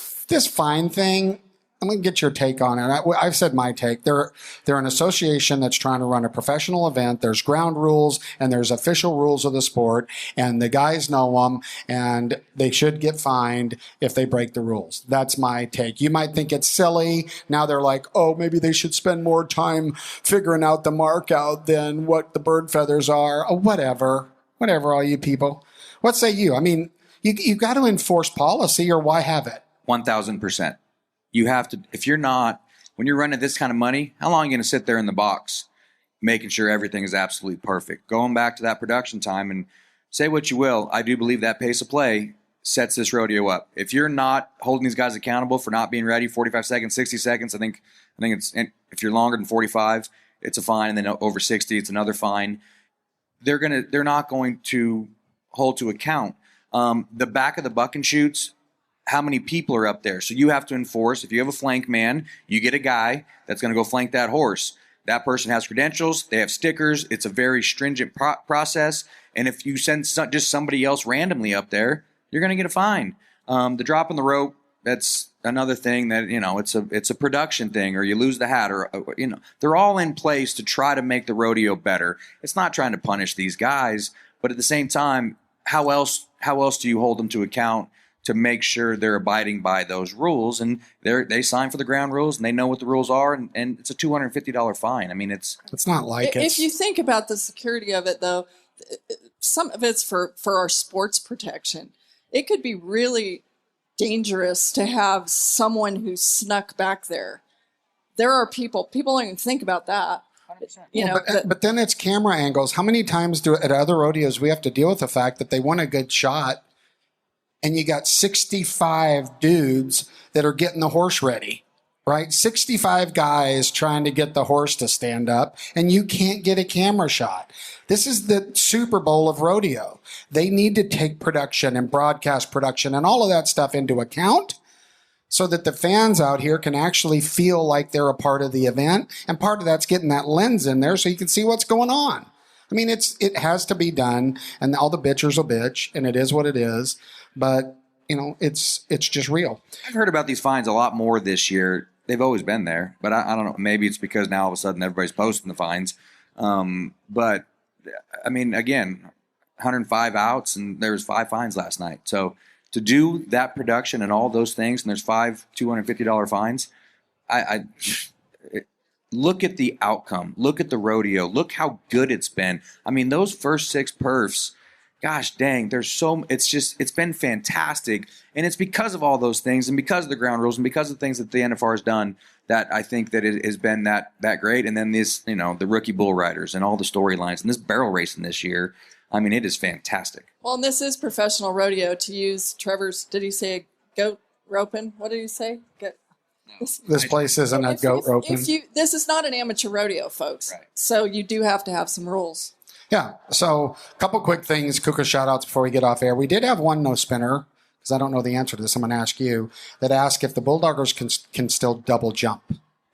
fine thing, I'm going to get your take on it. I've said my take. They're an association that's trying to run a professional event. There's ground rules and there's official rules of the sport, and the guys know them, and they should get fined if they break the rules. That's my take. You might think it's silly. Now they're like, oh, maybe they should spend more time figuring out the mark out than what the bird feathers are. Oh, whatever, all you people. What say you? I mean, you got to enforce policy, or why have it? 1,000%. You have to, if you're not, when you're running this kind of money, how long are you going to sit there in the box making sure everything is absolutely perfect? Going back to that production time, and say what you will, I do believe that pace of play sets this rodeo up. If you're not holding these guys accountable for not being ready, 45 seconds, 60 seconds, I think it's, if you're longer than 45, it's a fine, and then over 60, it's another fine. They're not going to hold to account. The back of the buck and shoots, how many people are up there? So you have to enforce. If you have a flank man, you get a guy that's going to go flank that horse. That person has credentials. They have stickers. It's a very stringent process. And if you send just somebody else randomly up there, you're going to get a fine. The drop in the rope, that's another thing that, it's a production thing, or you lose the hat, or, they're all in place to try to make the rodeo better. It's not trying to punish these guys, but at the same time, how else do you hold them to account to make sure they're abiding by those rules? And they sign for the ground rules, and they know what the rules are, and it's a $250 fine. I mean, it's not like if you think about the security of it, though, some of it's for our sports protection. It could be really dangerous to have someone who snuck back there. There are people don't even think about that. 100%. But then it's camera angles. How many times at other rodeos we have to deal with the fact that they want a good shot, and you got 65 dudes that are getting the horse ready, right? 65 guys trying to get the horse to stand up, and you can't get a camera shot. This is the Super Bowl of rodeo. They need to take production and broadcast production and all of that stuff into account so that the fans out here can actually feel like they're a part of the event. And part of that's getting that lens in there so you can see what's going on. I mean, it has to be done, and all the bitchers will bitch, and it is what it is. But, it's just real. I've heard about these fines a lot more this year. They've always been there, but I don't know. Maybe it's because now all of a sudden everybody's posting the fines. But, I mean, again, 105 outs, and there was 5 fines last night. So to do that production and all those things, and there's 5 $250 fines, I look at the outcome. Look at the rodeo. Look how good it's been. I mean, those first 6 perfs, gosh dang, it's been fantastic. And it's because of all those things, and because of the ground rules, and because of the things that the NFR has done, that I think that it has been that great. And then this, the rookie bull riders and all the storylines, and this barrel racing this year, I mean, it is fantastic. Well, and this is professional rodeo, to use Trevor's, did he say goat roping? What did he say? This place isn't a goat roping. This is not an amateur rodeo, folks. Right. So you do have to have some rules. Yeah. So a couple quick things, Kuka shout outs before we get off air. We did have one no spinner, because I don't know the answer to this. I'm going to ask you, that asked if the Bulldoggers can still double jump.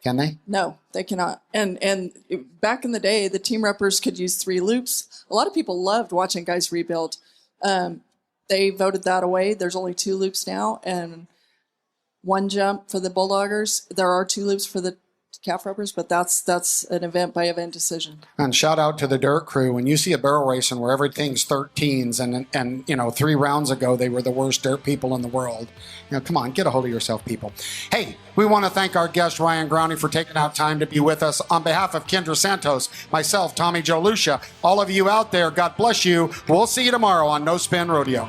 Can they? No, they cannot. And back in the day, the team reppers could use 3 loops. A lot of people loved watching guys rebuild. They voted that away. There's only 2 loops now, and 1 jump for the Bulldoggers. There are 2 loops for the calf rubbers, but that's an event by event decision. And shout out to the dirt crew. When you see a barrel racing where everything's 13s and 3 rounds ago they were the worst dirt people in the world. Come on, get a hold of yourself, people. Hey, we want to thank our guest Ryan Growney for taking out time to be with us. On behalf of Kendra Santos, myself, Tommy Joe Lucia, all of you out there, God bless you. We'll see you tomorrow on No Spin Rodeo.